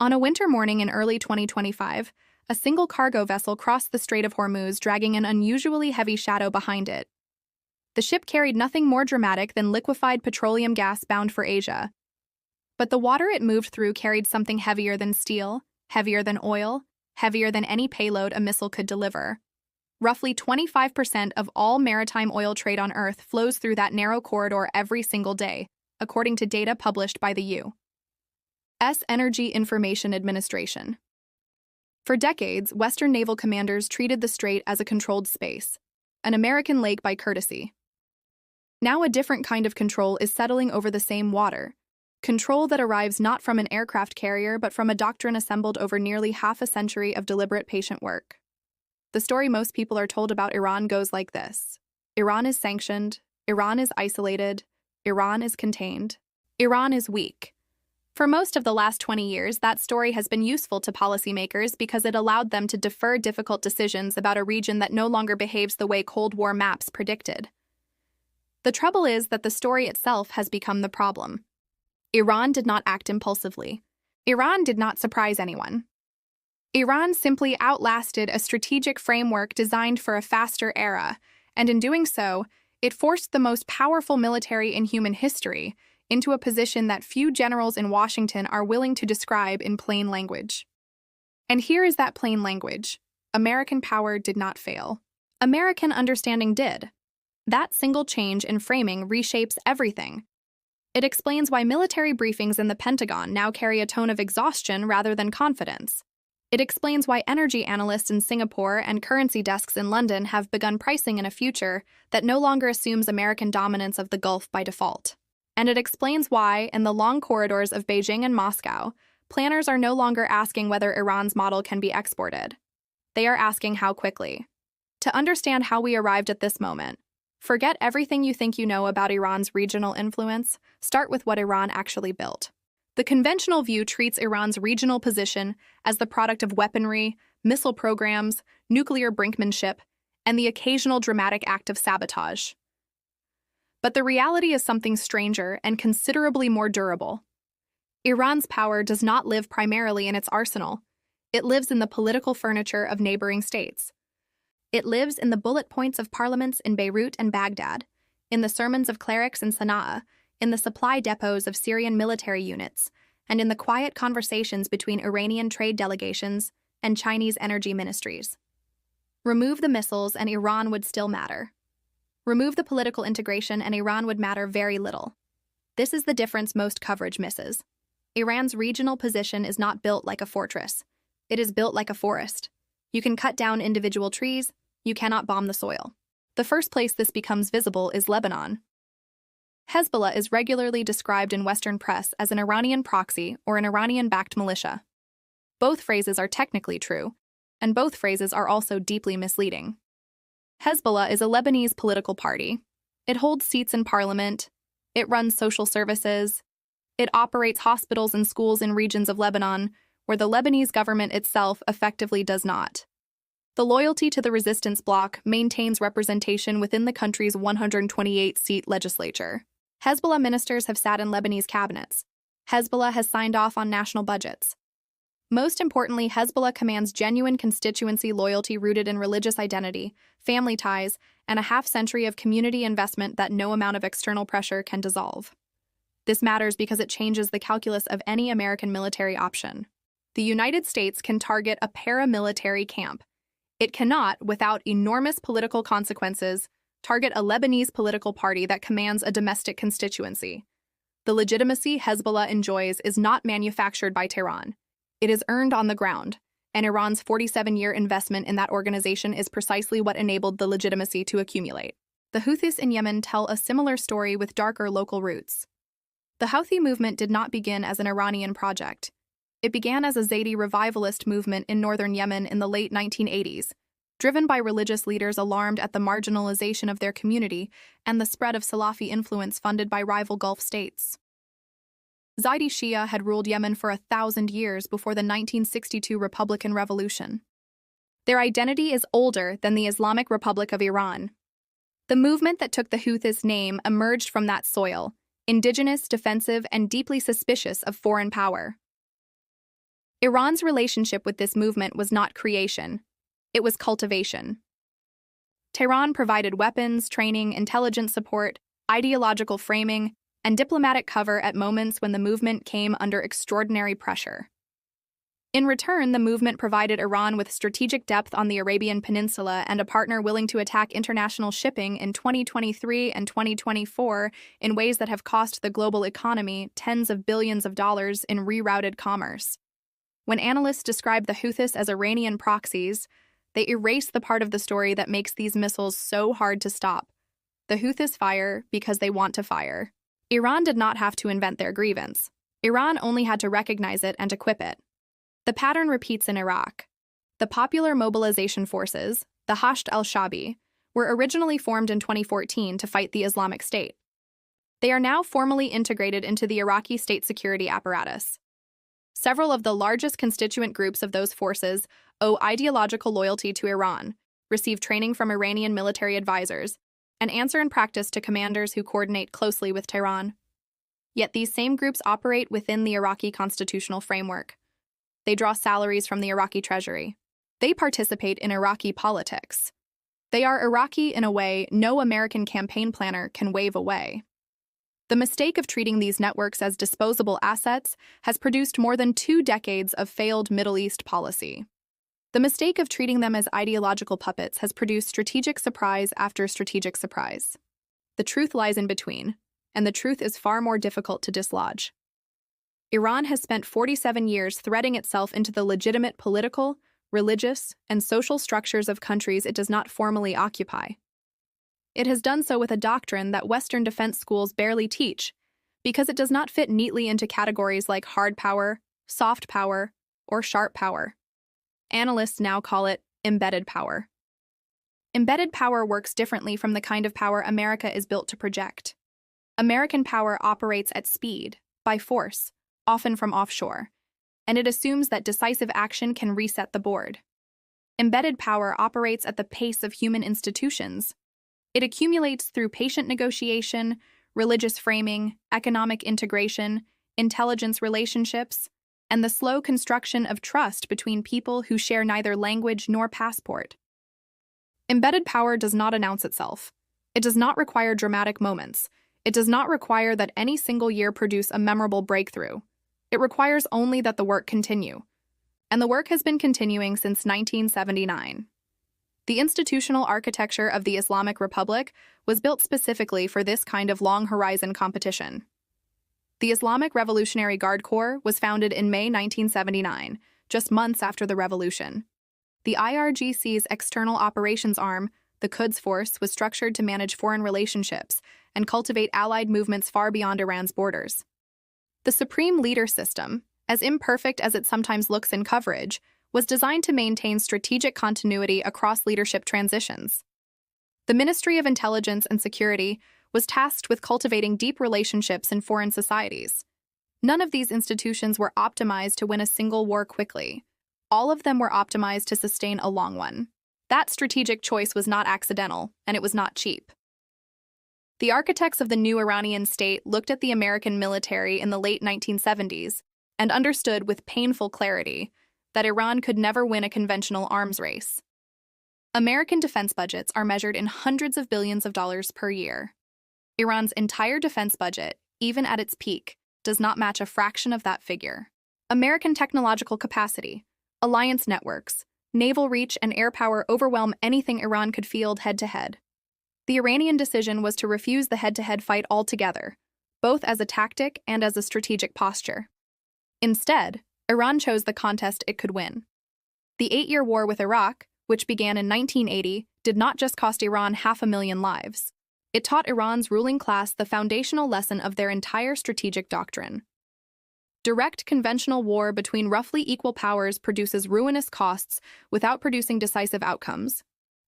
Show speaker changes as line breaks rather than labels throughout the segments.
On a winter morning in early 2025, a single cargo vessel crossed the Strait of Hormuz, dragging an unusually heavy shadow behind it. The ship carried nothing more dramatic than liquefied petroleum gas bound for Asia. But the water it moved through carried something heavier than steel, heavier than oil, heavier than any payload a missile could deliver. Roughly 25% of all maritime oil trade on Earth flows through that narrow corridor every single day, according to data published by the U.S. Energy Information Administration. For decades, Western naval commanders treated the strait as a controlled space, an American lake by courtesy. Now a different kind of control is settling over the same water, control that arrives not from an aircraft carrier but from a doctrine assembled over nearly half a century of deliberate patient work. The story most people are told about Iran goes like this. Iran is sanctioned, Iran is isolated, Iran is contained, Iran is weak. For most of the last 20 years, that story has been useful to policymakers because it allowed them to defer difficult decisions about a region that no longer behaves the way Cold War maps predicted. The trouble is that the story itself has become the problem. Iran did not act impulsively. Iran did not surprise anyone. Iran simply outlasted a strategic framework designed for a faster era, and in doing so, it forced the most powerful military in human history into a position that few generals in Washington are willing to describe in plain language. And here is that plain language. American power did not fail. American understanding did. That single change in framing reshapes everything. It explains why military briefings in the Pentagon now carry a tone of exhaustion rather than confidence. It explains why energy analysts in Singapore and currency desks in London have begun pricing in a future that no longer assumes American dominance of the Gulf by default. And it explains why, in the long corridors of Beijing and Moscow, planners are no longer asking whether Iran's model can be exported. They are asking how quickly. To understand how we arrived at this moment, forget everything you think you know about Iran's regional influence, start with what Iran actually built. The conventional view treats Iran's regional position as the product of weaponry, missile programs, nuclear brinkmanship, and the occasional dramatic act of sabotage. But the reality is something stranger and considerably more durable. Iran's power does not live primarily in its arsenal. It lives in the political furniture of neighboring states. It lives in the bullet points of parliaments in Beirut and Baghdad, in the sermons of clerics in Sana'a, in the supply depots of Syrian military units, and in the quiet conversations between Iranian trade delegations and Chinese energy ministries. Remove the missiles and Iran would still matter. Remove the political integration and Iran would matter very little. This is the difference most coverage misses. Iran's regional position is not built like a fortress. It is built like a forest. You can cut down individual trees, you cannot bomb the soil. The first place this becomes visible is Lebanon. Hezbollah is regularly described in Western press as an Iranian proxy or an Iranian-backed militia. Both phrases are technically true, and both phrases are also deeply misleading. Hezbollah is a Lebanese political party. It holds seats in parliament. It runs social services. It operates hospitals and schools in regions of Lebanon where the Lebanese government itself effectively does not. The loyalty to the resistance bloc maintains representation within the country's 128-seat legislature. Hezbollah ministers have sat in Lebanese cabinets. Hezbollah has signed off on national budgets. Most importantly, Hezbollah commands genuine constituency loyalty rooted in religious identity, family ties, and a half-century of community investment that no amount of external pressure can dissolve. This matters because it changes the calculus of any American military option. The United States can target a paramilitary camp. It cannot, without enormous political consequences, target a Lebanese political party that commands a domestic constituency. The legitimacy Hezbollah enjoys is not manufactured by Tehran. It is earned on the ground, and Iran's 47-year investment in that organization is precisely what enabled the legitimacy to accumulate. The Houthis in Yemen tell a similar story with darker local roots. The Houthi movement did not begin as an Iranian project. It began as a Zaidi revivalist movement in northern Yemen in the late 1980s, driven by religious leaders alarmed at the marginalization of their community and the spread of Salafi influence funded by rival Gulf states. Zaidi Shia had ruled Yemen for 1,000 years before the 1962 Republican Revolution. Their identity is older than the Islamic Republic of Iran. The movement that took the Houthis' name emerged from that soil, indigenous, defensive, and deeply suspicious of foreign power. Iran's relationship with this movement was not creation, it was cultivation. Tehran provided weapons, training, intelligence support, ideological framing, and diplomatic cover at moments when the movement came under extraordinary pressure. In return, the movement provided Iran with strategic depth on the Arabian Peninsula and a partner willing to attack international shipping in 2023 and 2024 in ways that have cost the global economy tens of billions of dollars in rerouted commerce. When analysts describe the Houthis as Iranian proxies, they erase the part of the story that makes these missiles so hard to stop. The Houthis fire because they want to fire. Iran did not have to invent their grievance. Iran only had to recognize it and equip it. The pattern repeats in Iraq. The Popular Mobilization Forces, the Hashd al-Shabi, were originally formed in 2014 to fight the Islamic State. They are now formally integrated into the Iraqi state security apparatus. Several of the largest constituent groups of those forces owe ideological loyalty to Iran, receive training from Iranian military advisors, and answer in practice to commanders who coordinate closely with Tehran. Yet these same groups operate within the Iraqi constitutional framework. They draw salaries from the Iraqi treasury. They participate in Iraqi politics. They are Iraqi in a way no American campaign planner can wave away. The mistake of treating these networks as disposable assets has produced more than 2 decades of failed Middle East policy. The mistake of treating them as ideological puppets has produced strategic surprise after strategic surprise. The truth lies in between, and the truth is far more difficult to dislodge. Iran has spent 47 years threading itself into the legitimate political, religious, and social structures of countries it does not formally occupy. It has done so with a doctrine that Western defense schools barely teach, because it does not fit neatly into categories like hard power, soft power, or sharp power. Analysts now call it embedded power. Embedded power works differently from the kind of power America is built to project. American power operates at speed, by force, often from offshore, and it assumes that decisive action can reset the board. Embedded power operates at the pace of human institutions. It accumulates through patient negotiation, religious framing, economic integration, intelligence relationships, and the slow construction of trust between people who share neither language nor passport. Embedded power does not announce itself. It does not require dramatic moments. It does not require that any single year produce a memorable breakthrough. It requires only that the work continue. And the work has been continuing since 1979. The institutional architecture of the Islamic Republic was built specifically for this kind of long-horizon competition. The Islamic Revolutionary Guard Corps was founded in May 1979, just months after the revolution. The IRGC's external operations arm, the Quds Force, was structured to manage foreign relationships and cultivate allied movements far beyond Iran's borders. The Supreme Leader System, as imperfect as it sometimes looks in coverage, was designed to maintain strategic continuity across leadership transitions. The Ministry of Intelligence and Security was tasked with cultivating deep relationships in foreign societies. None of these institutions were optimized to win a single war quickly. All of them were optimized to sustain a long one. That strategic choice was not accidental, and it was not cheap. The architects of the new Iranian state looked at the American military in the late 1970s and understood with painful clarity that Iran could never win a conventional arms race. American defense budgets are measured in hundreds of billions of dollars per year. Iran's entire defense budget, even at its peak, does not match a fraction of that figure. American technological capacity, alliance networks, naval reach, and air power overwhelm anything Iran could field head-to-head. The Iranian decision was to refuse the head-to-head fight altogether, both as a tactic and as a strategic posture. Instead, Iran chose the contest it could win. The 8-year war with Iraq, which began in 1980, did not just cost Iran 500,000 lives. It taught Iran's ruling class the foundational lesson of their entire strategic doctrine. Direct conventional war between roughly equal powers produces ruinous costs without producing decisive outcomes.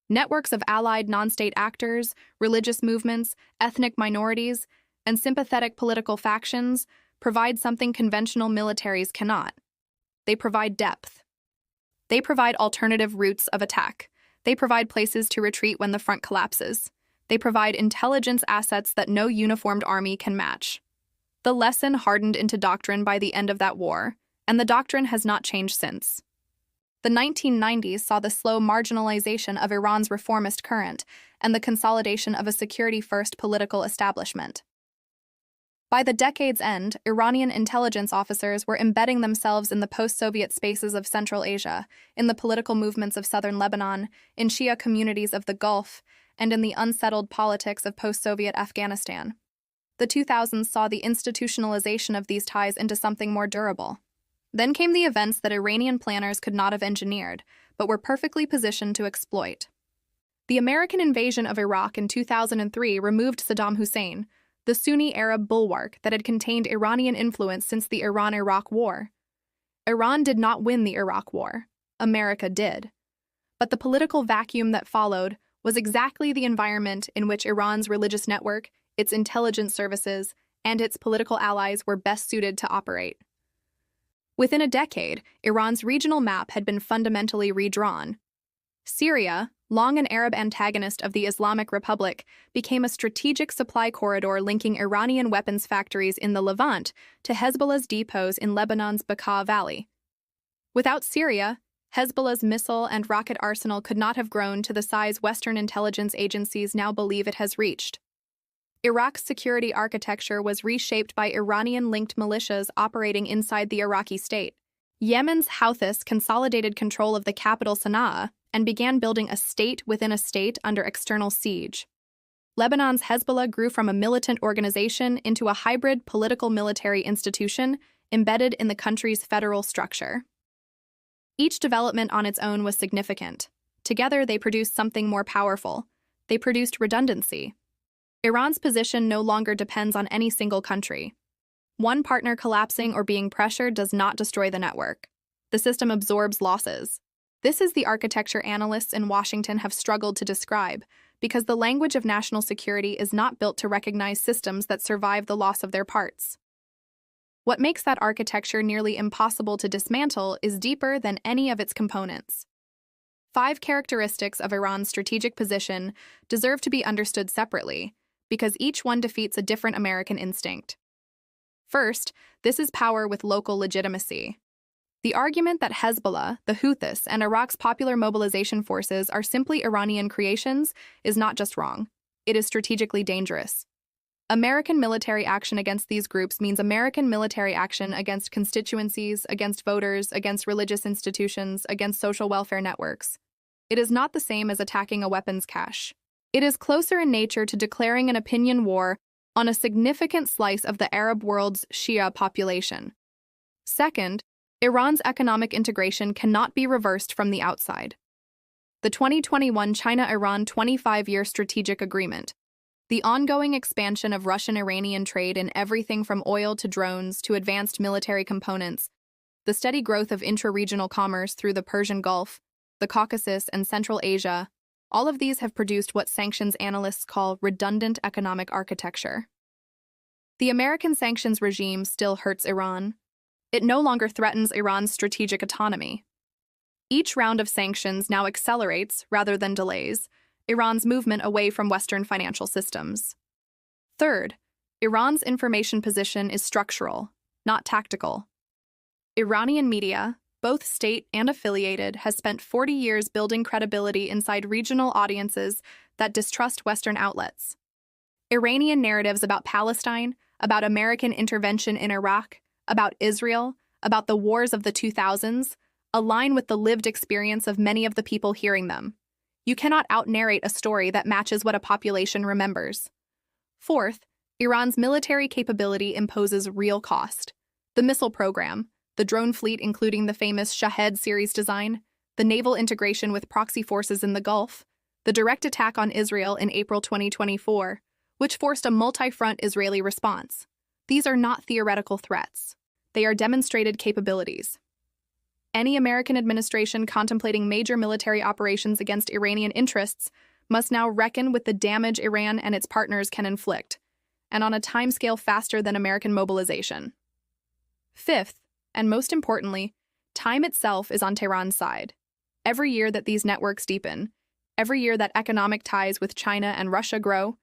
Networks of allied non-state actors, religious movements, ethnic minorities, and sympathetic political factions provide something conventional militaries cannot. They provide depth. They provide alternative routes of attack. They provide places to retreat when the front collapses. They provide intelligence assets that no uniformed army can match. The lesson hardened into doctrine by the end of that war, and the doctrine has not changed since. The 1990s saw the slow marginalization of Iran's reformist current and the consolidation of a security-first political establishment. By the decade's end, Iranian intelligence officers were embedding themselves in the post-Soviet spaces of Central Asia, in the political movements of southern Lebanon, in Shia communities of the Gulf, and in the unsettled politics of post-Soviet Afghanistan. The 2000s saw the institutionalization of these ties into something more durable. Then came the events that Iranian planners could not have engineered, but were perfectly positioned to exploit. The American invasion of Iraq in 2003 removed Saddam Hussein, the Sunni Arab bulwark that had contained Iranian influence since the Iran-Iraq War. Iran did not win the Iraq War. America did. But the political vacuum that followed was exactly the environment in which Iran's religious network, its intelligence services, and its political allies were best suited to operate. Within a decade, Iran's regional map had been fundamentally redrawn. Syria, long an Arab antagonist of the Islamic Republic, became a strategic supply corridor linking Iranian weapons factories in the Levant to Hezbollah's depots in Lebanon's Bekaa Valley. Without Syria, Hezbollah's missile and rocket arsenal could not have grown to the size Western intelligence agencies now believe it has reached. Iraq's security architecture was reshaped by Iranian-linked militias operating inside the Iraqi state. Yemen's Houthis consolidated control of the capital Sana'a and began building a state within a state under external siege. Lebanon's Hezbollah grew from a militant organization into a hybrid political military institution embedded in the country's federal structure. Each development on its own was significant. Together, they produced something more powerful. They produced redundancy. Iran's position no longer depends on any single country. One partner collapsing or being pressured does not destroy the network. The system absorbs losses. This is the architecture analysts in Washington have struggled to describe, because the language of national security is not built to recognize systems that survive the loss of their parts. What makes that architecture nearly impossible to dismantle is deeper than any of its components. 5 characteristics of Iran's strategic position deserve to be understood separately, because each one defeats a different American instinct. First, this is power with local legitimacy. The argument that Hezbollah, the Houthis, and Iraq's popular mobilization forces are simply Iranian creations is not just wrong. It is strategically dangerous. American military action against these groups means American military action against constituencies, against voters, against religious institutions, against social welfare networks. It is not the same as attacking a weapons cache. It is closer in nature to declaring an opinion war on a significant slice of the Arab world's Shia population. Second, Iran's economic integration cannot be reversed from the outside. The 2021 China-Iran 25-year strategic agreement, the ongoing expansion of Russian-Iranian trade in everything from oil to drones to advanced military components, the steady growth of intra-regional commerce through the Persian Gulf, the Caucasus, and Central Asia, all of these have produced what sanctions analysts call redundant economic architecture. The American sanctions regime still hurts Iran. It no longer threatens Iran's strategic autonomy. Each round of sanctions now accelerates, rather than delays, Iran's movement away from Western financial systems. Third, Iran's information position is structural, not tactical. Iranian media, both state and affiliated, has spent 40 years building credibility inside regional audiences that distrust Western outlets. Iranian narratives about Palestine, about American intervention in Iraq, about Israel, about the wars of the 2000s, align with the lived experience of many of the people hearing them. You cannot out-narrate a story that matches what a population remembers. Fourth, Iran's military capability imposes real cost. The missile program, the drone fleet including the famous Shahed series design, the naval integration with proxy forces in the Gulf, the direct attack on Israel in April 2024, which forced a multi-front Israeli response. These are not theoretical threats. They are demonstrated capabilities. Any American administration contemplating major military operations against Iranian interests must now reckon with the damage Iran and its partners can inflict, and on a timescale faster than American mobilization. Fifth, and most importantly, time itself is on Tehran's side. Every year that these networks deepen, every year that economic ties with China and Russia grow,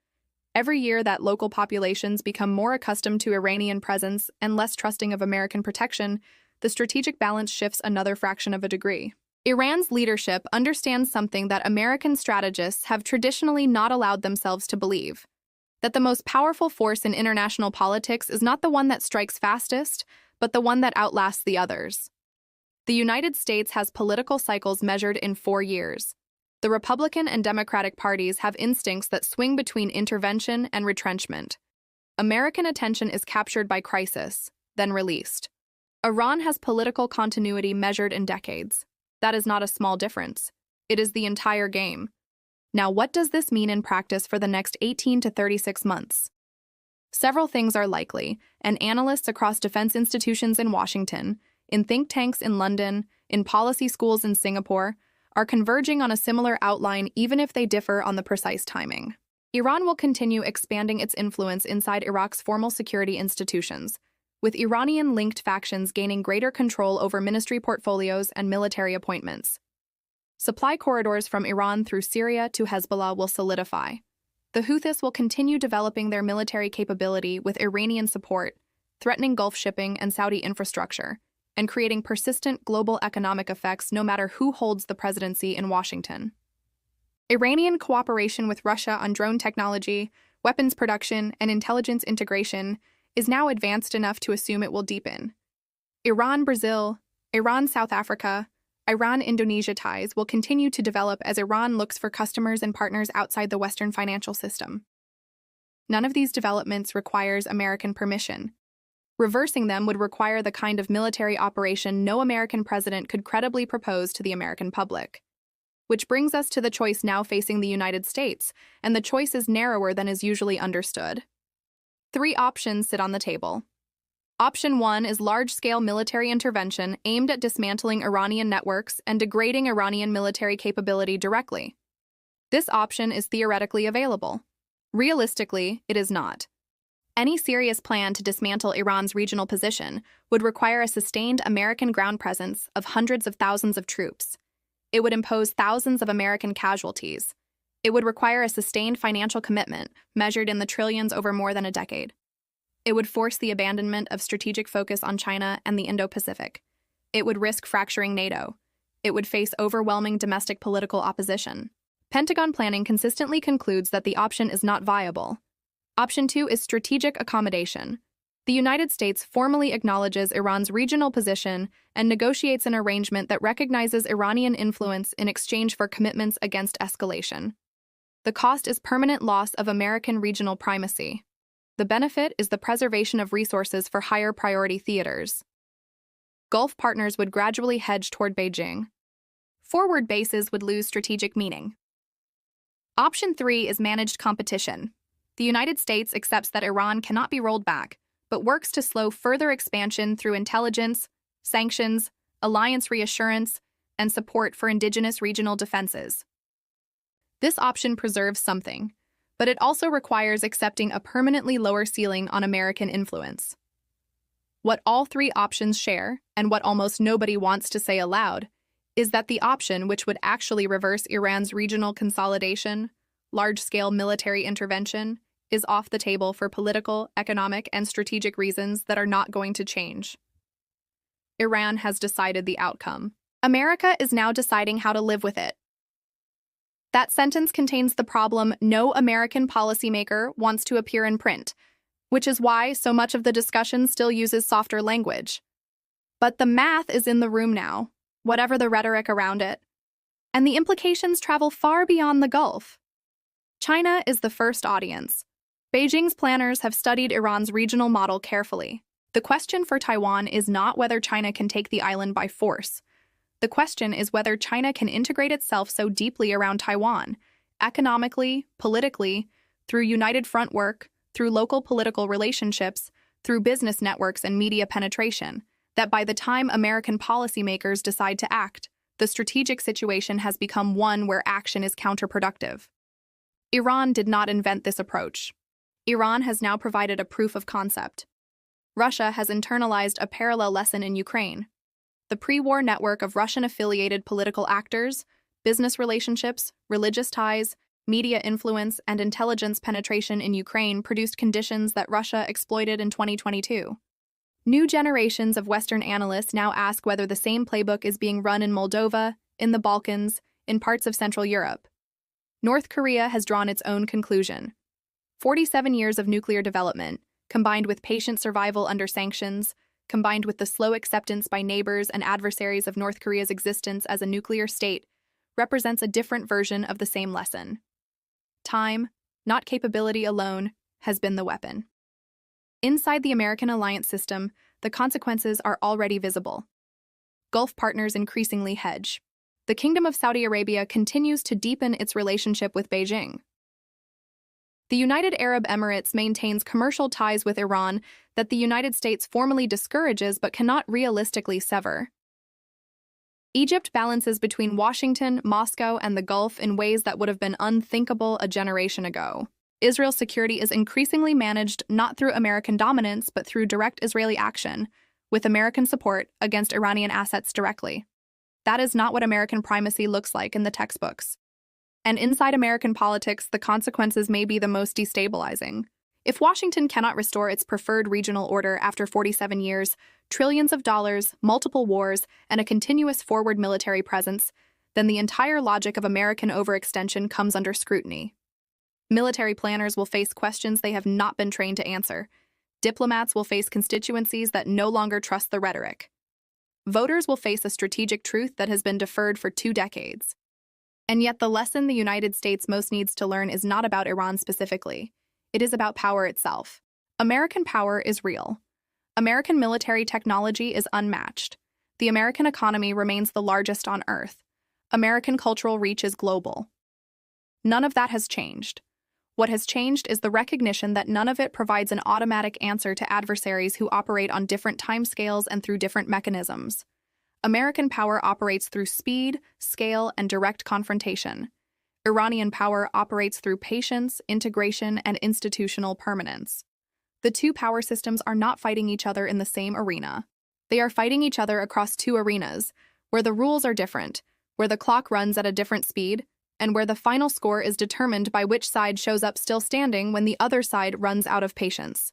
every year that local populations become more accustomed to Iranian presence and less trusting of American protection, the strategic balance shifts another fraction of a degree. Iran's leadership understands something that American strategists have traditionally not allowed themselves to believe: that the most powerful force in international politics is not the one that strikes fastest, but the one that outlasts the others. The United States has political cycles measured in 4 years. The Republican and Democratic parties have instincts that swing between intervention and retrenchment. American attention is captured by crisis, then released. Iran has political continuity measured in decades. That is not a small difference. It is the entire game. Now, what does this mean in practice for the next 18 to 36 months? Several things are likely, and analysts across defense institutions in Washington, in think tanks in London, in policy schools in Singapore, are converging on a similar outline even if they differ on the precise timing. Iran will continue expanding its influence inside Iraq's formal security institutions, with Iranian-linked factions gaining greater control over ministry portfolios and military appointments. Supply corridors from Iran through Syria to Hezbollah will solidify. The Houthis will continue developing their military capability with Iranian support, threatening Gulf shipping and Saudi infrastructure, and creating persistent global economic effects no matter who holds the presidency in Washington. Iranian cooperation with Russia on drone technology, weapons production, and intelligence integration is now advanced enough to assume it will deepen. Iran-Brazil, Iran-South Africa, Iran-Indonesia ties will continue to develop as Iran looks for customers and partners outside the Western financial system. None of these developments requires American permission. Reversing them would require the kind of military operation no American president could credibly propose to the American public. Which brings us to the choice now facing the United States, and the choice is narrower than is usually understood. 3 options sit on the table. Option 1 is large-scale military intervention aimed at dismantling Iranian networks and degrading Iranian military capability directly. This option is theoretically available. Realistically, it is not. Any serious plan to dismantle Iran's regional position would require a sustained American ground presence of hundreds of thousands of troops. It would impose thousands of American casualties. It would require a sustained financial commitment, measured in the trillions over more than a decade. It would force the abandonment of strategic focus on China and the Indo-Pacific. It would risk fracturing NATO. It would face overwhelming domestic political opposition. Pentagon planning consistently concludes that the option is not viable. Option 2 is strategic accommodation. The United States formally acknowledges Iran's regional position and negotiates an arrangement that recognizes Iranian influence in exchange for commitments against escalation. The cost is permanent loss of American regional primacy. The benefit is the preservation of resources for higher priority theaters. Gulf partners would gradually hedge toward Beijing. Forward bases would lose strategic meaning. Option 3 is managed competition. The United States accepts that Iran cannot be rolled back, but works to slow further expansion through intelligence, sanctions, alliance reassurance, and support for indigenous regional defenses. This option preserves something, but it also requires accepting a permanently lower ceiling on American influence. What all 3 options share, and what almost nobody wants to say aloud, is that the option which would actually reverse Iran's regional consolidation, large-scale military intervention, is off the table for political, economic, and strategic reasons that are not going to change. Iran has decided the outcome. America is now deciding how to live with it. That sentence contains the problem no American policymaker wants to appear in print, which is why so much of the discussion still uses softer language. But the math is in the room now, whatever the rhetoric around it, and the implications travel far beyond the Gulf. China is the first audience. Beijing's planners have studied Iran's regional model carefully. The question for Taiwan is not whether China can take the island by force. The question is whether China can integrate itself so deeply around Taiwan, economically, politically, through united front work, through local political relationships, through business networks and media penetration, that by the time American policymakers decide to act, the strategic situation has become one where action is counterproductive. Iran did not invent this approach. Iran has now provided a proof of concept. Russia has internalized a parallel lesson in Ukraine. The pre-war network of Russian-affiliated political actors, business relationships, religious ties, media influence, and intelligence penetration in Ukraine produced conditions that Russia exploited in 2022. New generations of Western analysts now ask whether the same playbook is being run in Moldova, in the Balkans, in parts of Central Europe. North Korea has drawn its own conclusion. 47 years of nuclear development, combined with patient survival under sanctions, combined with the slow acceptance by neighbors and adversaries of North Korea's existence as a nuclear state, represents a different version of the same lesson. Time, not capability alone, has been the weapon. Inside the American alliance system, the consequences are already visible. Gulf partners increasingly hedge. The Kingdom of Saudi Arabia continues to deepen its relationship with Beijing. The United Arab Emirates maintains commercial ties with Iran that the United States formally discourages but cannot realistically sever. Egypt balances between Washington, Moscow, and the Gulf in ways that would have been unthinkable a generation ago. Israel's security is increasingly managed not through American dominance but through direct Israeli action, with American support against Iranian assets directly. That is not what American primacy looks like in the textbooks. And inside American politics, the consequences may be the most destabilizing. If Washington cannot restore its preferred regional order after 47 years, trillions of dollars, multiple wars, and a continuous forward military presence, then the entire logic of American overextension comes under scrutiny. Military planners will face questions they have not been trained to answer. Diplomats will face constituencies that no longer trust the rhetoric. Voters will face a strategic truth that has been deferred for 2 decades. And yet the lesson the United States most needs to learn is not about Iran specifically. It is about power itself. American power is real. American military technology is unmatched. The American economy remains the largest on Earth. American cultural reach is global. None of that has changed. What has changed is the recognition that none of it provides an automatic answer to adversaries who operate on different timescales and through different mechanisms. American power operates through speed, scale, and direct confrontation. Iranian power operates through patience, integration, and institutional permanence. The two power systems are not fighting each other in the same arena. They are fighting each other across 2 arenas, where the rules are different, where the clock runs at a different speed, and where the final score is determined by which side shows up still standing when the other side runs out of patience.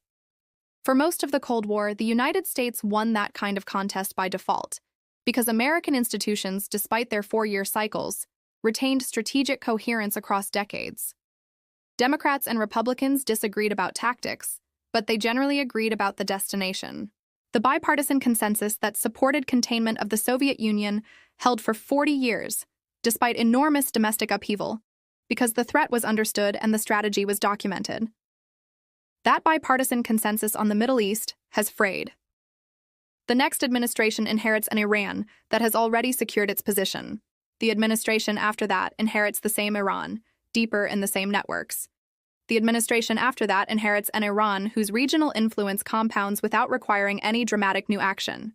For most of the Cold War, the United States won that kind of contest by default, because American institutions, despite their 4-year cycles, retained strategic coherence across decades. Democrats and Republicans disagreed about tactics, but they generally agreed about the destination. The bipartisan consensus that supported containment of the Soviet Union held for 40 years, despite enormous domestic upheaval, because the threat was understood and the strategy was documented. That bipartisan consensus on the Middle East has frayed. The next administration inherits an Iran that has already secured its position. The administration after that inherits the same Iran, deeper in the same networks. The administration after that inherits an Iran whose regional influence compounds without requiring any dramatic new action.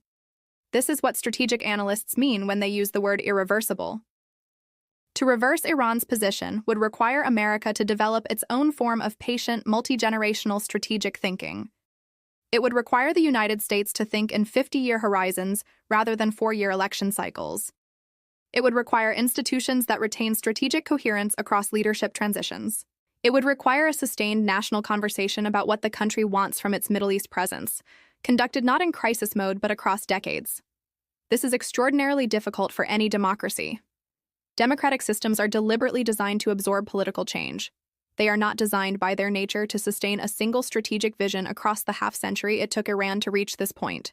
This is what strategic analysts mean when they use the word irreversible. To reverse Iran's position would require America to develop its own form of patient, multi-generational strategic thinking. It would require the United States to think in 50-year horizons rather than 4-year election cycles. It would require institutions that retain strategic coherence across leadership transitions. It would require a sustained national conversation about what the country wants from its Middle East presence, conducted not in crisis mode but across decades. This is extraordinarily difficult for any democracy. Democratic systems are deliberately designed to absorb political change. They are not designed by their nature to sustain a single strategic vision across the half-century it took Iran to reach this point.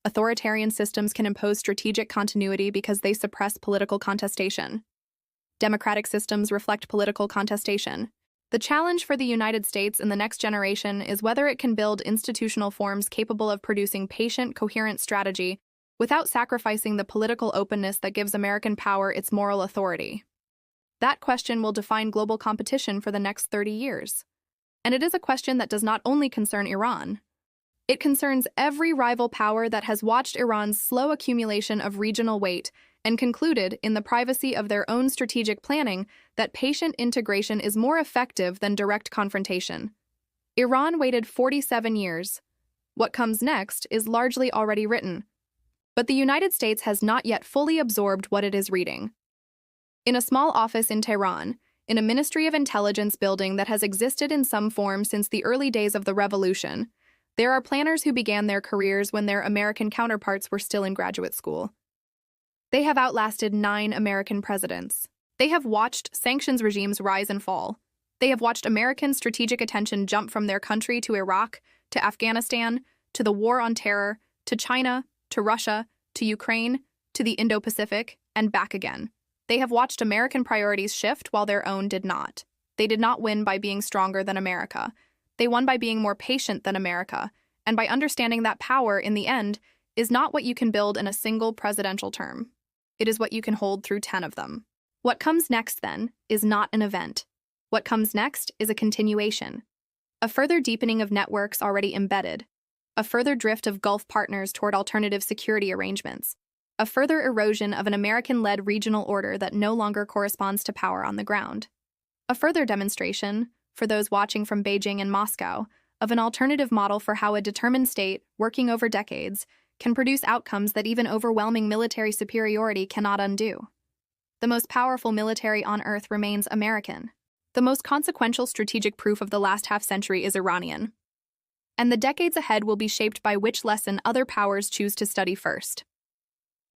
Authoritarian systems can impose strategic continuity because they suppress political contestation. Democratic systems reflect political contestation. The challenge for the United States in the next generation is whether it can build institutional forms capable of producing patient, coherent strategy without sacrificing the political openness that gives American power its moral authority. That question will define global competition for the next 30 years. And it is a question that does not only concern Iran. It concerns every rival power that has watched Iran's slow accumulation of regional weight and concluded, in the privacy of their own strategic planning, that patient integration is more effective than direct confrontation. Iran waited 47 years. What comes next is largely already written. But the United States has not yet fully absorbed what it is reading. In a small office in Tehran, in a Ministry of Intelligence building that has existed in some form since the early days of the revolution, There are planners who began their careers when their American counterparts were still in graduate school. They have outlasted 9 American presidents. They have watched sanctions regimes rise and fall. They have watched American strategic attention jump from their country to Iraq, to Afghanistan, to the war on terror, to China, to Russia, to Ukraine, to the Indo-Pacific, and back again. They have watched American priorities shift while their own did not. They did not win by being stronger than America. They won by being more patient than America, and by understanding that power, in the end, is not what you can build in a single presidential term. It is what you can hold through 10 of them. What comes next, then, is not an event. What comes next is a continuation. A further deepening of networks already embedded. A further drift of Gulf partners toward alternative security arrangements. A further erosion of an American-led regional order that no longer corresponds to power on the ground. A further demonstration, for those watching from Beijing and Moscow, of an alternative model for how a determined state, working over decades, can produce outcomes that even overwhelming military superiority cannot undo. The most powerful military on Earth remains American. The most consequential strategic proof of the last half-century is Iranian. And the decades ahead will be shaped by which lesson other powers choose to study first.